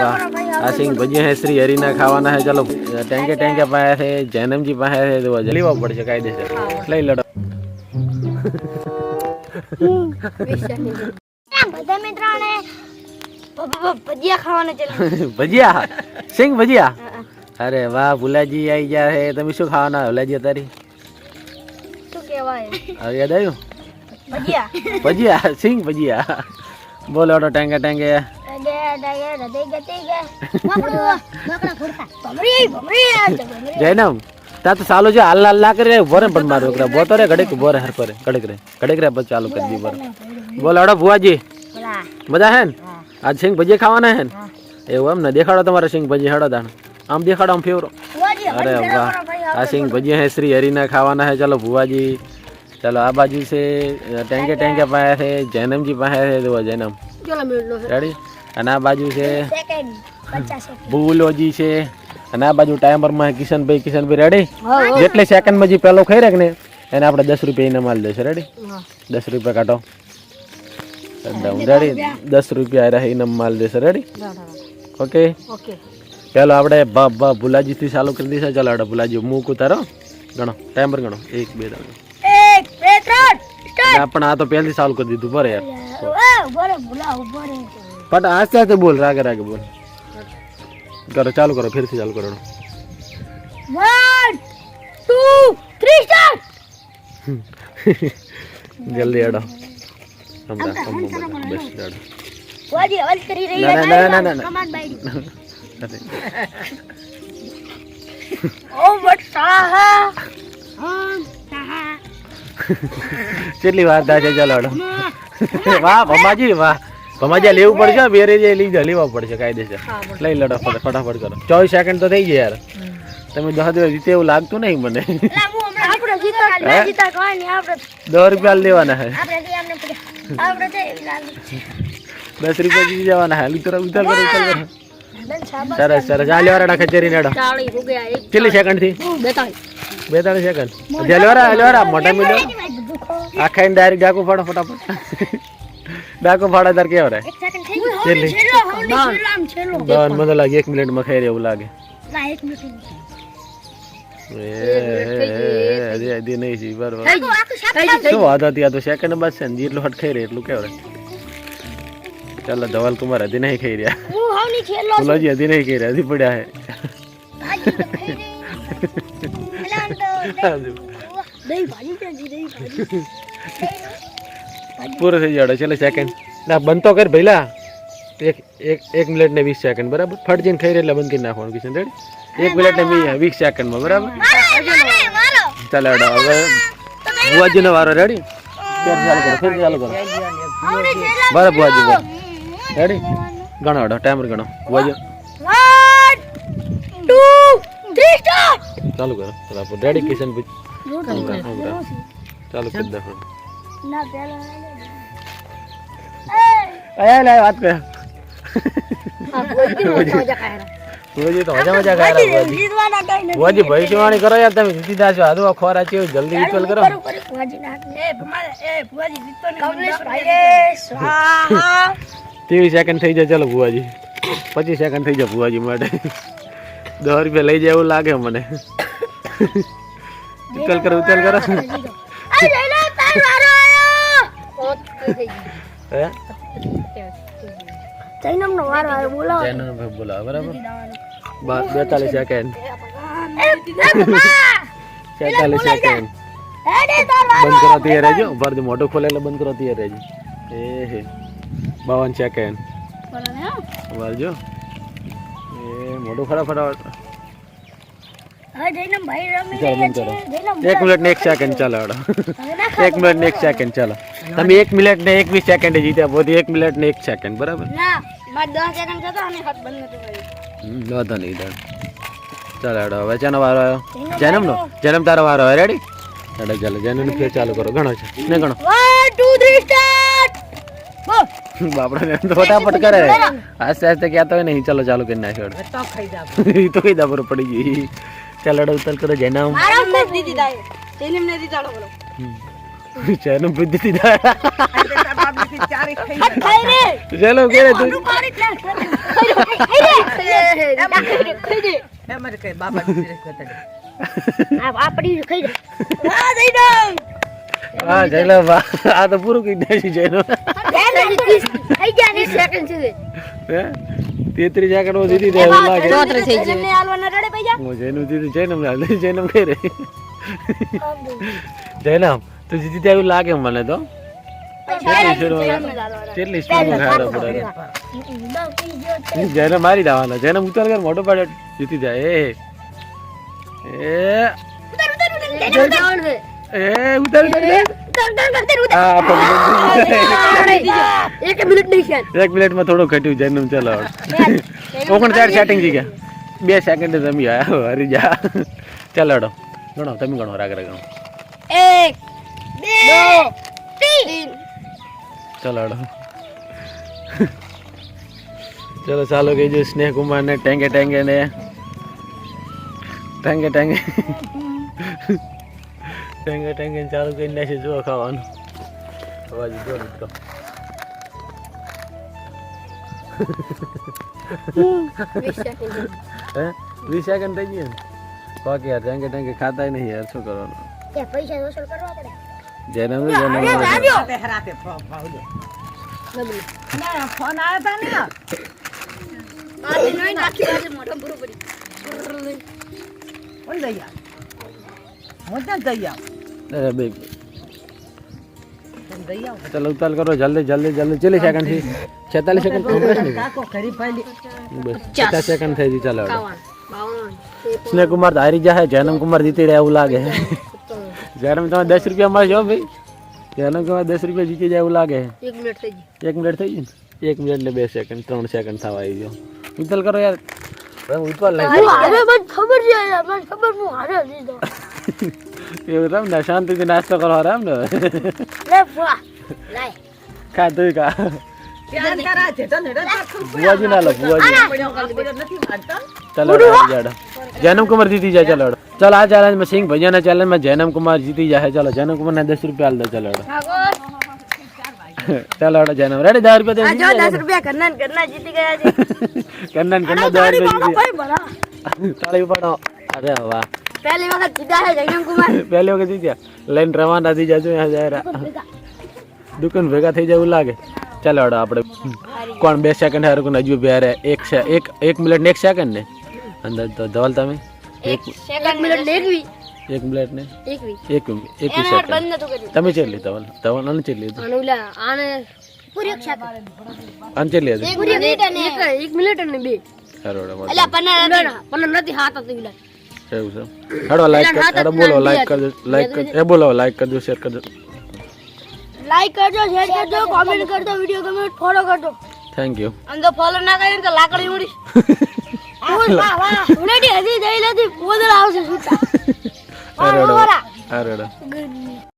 आ सिंह भजिया है श्री हरि ना खावाना है। चलो टेंके टेंके पाया है जैनम जी पाया है तो जलीवा पड़ से कायदे से लई लड़ो બધા મિત્રોને ભજીયા ખાવાના ચલે भजिया सिंह भजिया अरे वाह भुलाजी आई गया है તમે શું ખાવાના ભુલાજી તારી શું કહેવાય હવે યાદ આવ્યું ભજીયા भजिया सिंह भजिया बोलो तो टेंगे टेंगे जैनम ता तो चालू जो हल्ला हल्ला करे बोरे पण मारो एकरा बोतो रे घड़े बोरे हर पर घड़े रे बस चालू कर दी बोरे बोलो अड़ो बुआ जी मजा है आज सिंह भजिया खावाना है એવું એમ ને દેખાડો તમારે સિંહ ભજી હેડો દાણ આમ દેખાડો આમ ફેવરો अरे वाह आ सिंह भजिया है श्री हरि ना खावाना है। चलो बुआ जी चलो आ बाजू से टेंके टेंके पाया है जैनम जी पाया है तो जैनम रेडी અને આ બાજુ છે ભૂલોજી છે અને આ બાજુ ટાઈમર માં કિશનભાઈ રેડી જેટલે સેકન્ડ માં જે પેલો ખાઈ રાખ ને એને આપણે 10 રૂપિયા ઇનામ આલ દેશે રેડી 10 રૂપિયા કાઢો રેડી 10 રૂપિયા રહે ઇનામ માલ દેશે રેડી ઓકે ઓકે ચાલો આપણે ભુલાજી થી ચાલુ કરી દીધા। ચાલો આપણે ભુલાજી મુક ઉતારો ગણો ટાઈમર ગણો 1 2 3 આપણે આ તો પહેલી ચાલુ કરી દીધું બરે યાર बट आस्ते आस्ते बोल रागे रागे बोल करो चालू करो फिर से चालू करो 1 2 3 स्टार्ट जल्दी हटो हम बस हटो वाजी आवाज करी रही है ना command by oh what Saha કેટલી વાર થાય છે ચાલો હટો વાહ ભમાજી વાહ ભમાજી લેવું પડશે બેરે જે લઈ લેવા પડશે કાયદેસર લઈ લડો ફટાફટ કરો 24 સેકન્ડ તો થઈ ગયા યાર તમે 10 જીતે એવું લાગતું નહીં મને આપણે જીતા કોઈ નહીં આપણે 10 રૂપિયા લેવાના છે આપણે તે લાગે 10 રૂપિયા જીતી જવાના છે ઉતર કરો સરસ સરસ આ લેવાડા ખચેરી નેડો 40 हो गया एक કેટલી સેકન્ડ થી 42 સેકન્ડ લેવાડા મોટા મિલો આ ખાઈને ડાયરેક્ટ ડાકુ ફાડો ફટાફટ ડાકુ ફાડો તાર કેવો રે 1 સેકન્ડ થઈ ગયું છેલ્લો ડન મને લાગે 1 મિનિટ માં ખાઈ રહ્યો લાગે ના 1 મિનિટ એ નહીં જી બરાબર શું વાત હતી આ તો સેકન્ડ બાદ છે ને જેટલું હટ ખાઈ રહ્યો એટલું કેવો રે ચાલો ધવલ કુમાર હજી નહીં ખાઈ રહ્યા હું હાવની છેલ્લો બોલાજી હજી નહીં ખાઈ રહ્યા હજી પડ્યા હે દહીં ભાજી છે દહીં ભાજી પૂરો થઈ જાડો ચલો સેકન્ડ ના બંધ તો કર ભઈલા 1 મિનિટ ને 20 સેકન્ડ બરાબર ફટ જઈને ખાઈ એટલે બંધ કરી નાખવાનું કિશન રેડી 1 મિનિટ ને 20 સેકન્ડ માં બરાબર ચાલો હવે બુઆજી નો વારો રેડી ફેર ચાલુ કરો બરાબર બુઆજી રેડી ગણો ટાઈમર ગણો બુઆજી 1 2 3 સ્ટાર્ટ ચાલુ કરો બરાબર રેડી કિશન ભાઈ ચાલુ કરી દો ના પેલા આયા લે વાત કર બોજી તો મજા ખાય જીતવાના કઈ નથી બોજી ભવિષ્યવાણી કરો યાર તમે જીતી જાશો આદુ ખોરા છે જલ્દી વિચલ કરો બોજી નાખ એ બોજી જીતતો ને કમલેશ ભાઈ સ્વાહા 30 સેકન્ડ થઈ જાય ચાલો ભુવાજી 25 સેકન્ડ થઈ જાય ભુવાજી માટે 10 રૂપિયા લઈ જાય એવું લાગે મને ઉતલ કરો આ જઈલો તાર વારો આયો હે જૈનમ નો વારો આયો બોલાવો ચેનલ પર બોલાવો બરાબર 42 સેકન્ડ 46 સેકન્ડ બંધ કરો તૈયાર રહેજો ભર દે મોટો ખોલે એટલે બંધ કરો તૈયાર રહેજો એ હે 52 સેકન્ડ ભરજો એ મોટો ફટાફટ હવે જૈનમ ભાઈ રમી ચાલો બંધ કરો જૈનમ 1 મિનિટ ને 1 સેકન્ડ ચાલો 1 મિનિટ ને 1 સેકન્ડ ચાલો તમે 1 મિનિટ ને 21 સેકન્ડ જીત્યા બોધી 1 મિનિટ ને 1 સેકન્ડ બરાબર ના માર 10 સેકન્ડ જતો અને હાથ બંધ નતો કર્યો વાંધો નહીં ચાલો હવે ચાનો વારો આવ્યો જન્મ તારો વારો આવ્યો રેડી ચાલો જન્મ ફેર ચાલુ કરો ઘણો છે ને ઘણો 1 2 3 સ્ટાર્ટ બાપડા તો ફટાફટ કરે આસ્તે આસ્તે કહેતો હોય નહીં ચાલો ચાલુ કરી નાખ્યો તો કઈ દાબરો પડી ગઈ ચાલો ઉતર કરો જન્મ મારા દીદી દાય જૈનમ ને દીદી ચાલો બોલો જૈનમ બુદ્ધિ થી જાય ખાઈ રે ચલો કે તું પાણી લે ખાઈ રે આપડી ખાઈ રે આ દઈ દો હા જયલા બા આ તો પૂરું કઈ દેસી જૈનો થઈ ગયા ને સેકન્ડ છે હે 33 સેકન્ડ ઓ દીધી દે એવું લાગે 34 થઈ ગયું ને હાલવાના રડે પઈ જા હું જૈનમ દીધી જૈનમ હાલ જૈનમ કહી રહી જૈનમ તો જીતી ત્યાં એવું લાગે મને તો કેટલી સ્પીડમાં ખાડો પડે જૈનમ મારી દેવાના જૈનમ ઉતાર કર મોટો પાડે જીતી જાય એ ઉતાર એક મિનિટ નહીં છે 1 મિનિટમાં થોડું ઘટ્યું જૈનમ ચલો 39 સેટિંગ થઈ ગયા 2 સેકન્ડ તમે હરી જા ચાલો હડો ગણો તમે ગણો રાગ ગણો 1 2 3 ચાલો હડો ચલો ચાલો કહીજો સ્નેહ કુમાર ને ટેંગે ટેંગે ને ટેંગે ટેંગે ટેંગે ટેંગે ચાલુ કરી નાખી જો ખાવાનું અવાજ જો નીકળો હે 20 સેકન્ડ થઈ ગયા બાકી યાર ટેંગે ટેંગે ખાતા નહીં યાર શું કરવાનું પૈસા વસૂલ કરવા પડે જૈનમ ફોન આવ્યો તા ને મોટો પૂરો પડી કોણ દયા હું તો દયા અરે બે દયા ચલો ઉતાર કરો જલ્દી જલ્દી જલ્દી ચલી સેકન્ડ થી 46 સેકન્ડ પ્રોગ્રેસ નહીં કાકો ખરી પાલી બસ 50 સેકન્ડ થઈ ગઈ ચાલો સ્નેહ કુમાર તો હારી જાય જૈનમ કુમાર જીતી રહ્યા એવું લાગે જૈનમ તમે 10 રૂપિયા મળજો ભાઈ જૈનમ કુમાર 10 રૂપિયા જીતી જાય એવું લાગે 1 મિનિટ થઈ ગઈ 1 મિનિટ થઈ ગઈ 1 મિનિટ ને 2 સેકન્ડ 3 સેકન્ડ થવા આવી ગયો ઉતાર કરો યાર ઉતાર લઈ અરે મને ખબર છે યાર મને ખબર હું હારે દીધો એવું રામ ને શાંતિથી નાસ્તો કરો રામ ને લે ફુવા લાય ખા તું ખા ધ્યાન કરા છે તો નેડો બુઆજી ના લો બુઆજી નથી મારતા चलो जाड़ा जैनम कुमार जीती जाए चलो चल आ चैलेंज में सिंह भैया ने चैलेंज में जैनम कुमार जीती जाए चलो जैनम कुमार ने 10 रुपया दे चलो चलो जैनम रेडी 10 रुपया दे जो 10 रुपया करना जीती गया जी कन्नन 10 रुपया भाई बड़ा ताली पड़ो अरे वाह पहली वक्त जीता है जैनम कुमार पहले वक्त जीत्या लाइन रवाना थी जाजो यहाँ जा रहा दुकान भेगा थी जाए लागे चलो આપણે કોણ 2 સેકન્ડ હારું કોણ હજુ બે રે 1 મિનિટ ને 1 સેકન્ડ ને અંદર તો ધવલ તમે 1 મિનિટ લેવી 1 મિનિટ ને 21 સેકન્ડ બંધ નતું કર્યું તમે ચેટલી ધવલ ધવલ અન ચેટલી આનુલા આને પૂરી એક સેકન્ડ અન ચેટલી હતી 1 મિનિટ અને 1 મિનિટ અને 2 હરોડા અલા પન્ના નથી હાથ હતી ઉલા એવું છે હડો લાઈક કર હડો બોલો લાઈક કરજો લાઈક કર એ બોલો લાઈક કરજો શેર કરજો लाइक कर दो शेयर कर दो कमेंट कर दो वीडियो को फॉलो कर दो थैंक यू अंदर फॉलो ना करें तो लाकड़ी उड़ी वाह वाह उनेडी हजी जई लदी पोदल आवसे सुता अरे